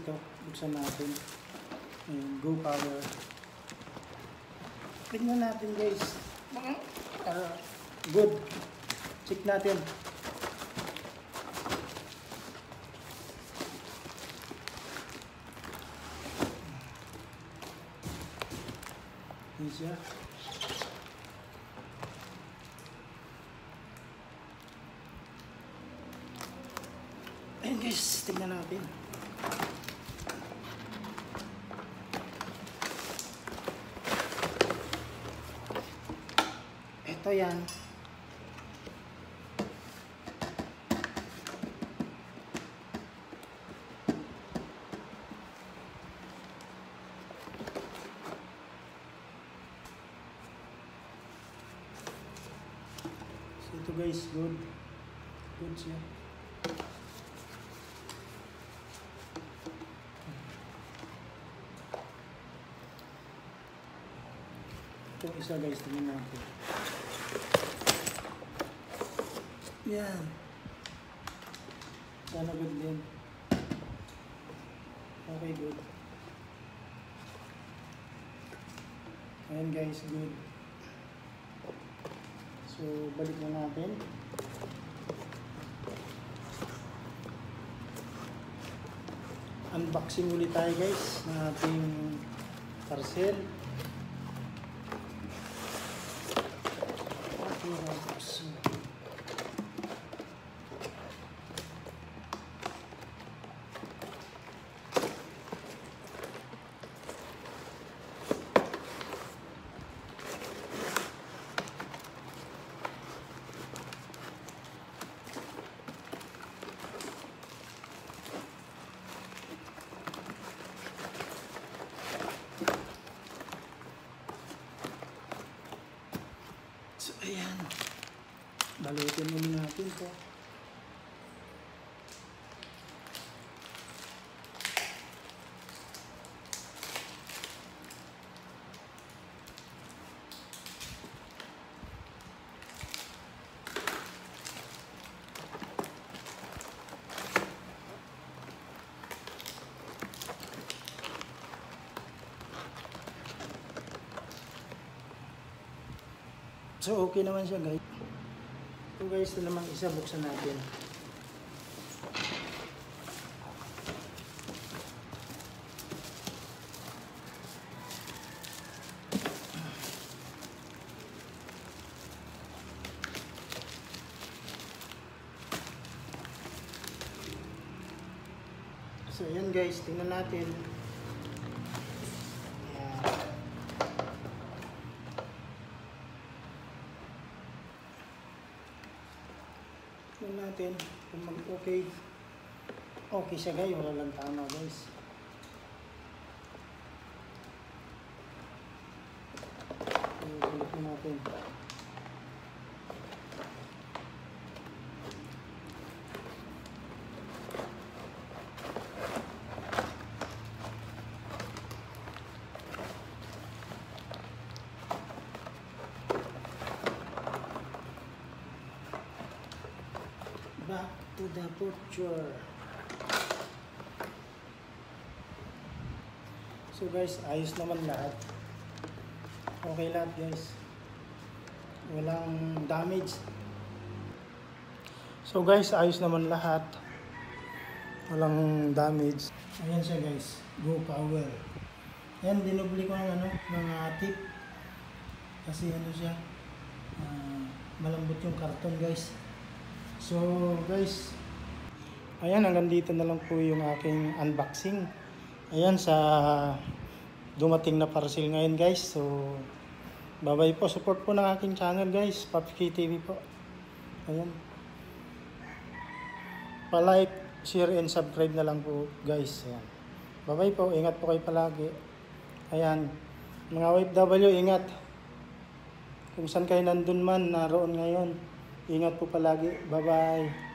ito. Buksan natin. Ayan, Go Power. Tingnan natin guys. Good. Check natin. Ayan siya. Ayan guys, tingnan natin. Ito yan. So ito guys, good. Good siya. Ito isa guys, tingnan natin. Yan. Sana good din. Okay, good. Ayan guys, good. So, balik na natin. Unboxing ulit tayo guys ng ating parcel. So, ayan. Balutin muna natin ito. So, okay naman siya guys. So guys, ito namang isa, buksan natin. So, ayan guys, tingnan natin. Natin kung mag-okay. Okay siya guys, wala lang tama guys. Ulit natin. Back to the butcher. So guys, ayos naman lahat. Okay lahat guys. Walang damage. So guys, ayos naman lahat. Walang damage. Ayan siya guys. Go Power. Ayan, dinubli ko ng tip. Kasi ano siya, malambot yung karton guys. So guys, ayan, hanggang dito na lang po yung aking unboxing. Ayan, sa dumating na parcel ngayon guys. So bye bye po, support po ng aking channel guys, Popski TV po. Ayan, pa-like, share and subscribe na lang po guys. Ayan, bye bye po, ingat po kayo palagi. Ayan, mga OFW, ingat kung saan kayo nandun man, naroon ngayon. Ingat po palagi. Bye-bye.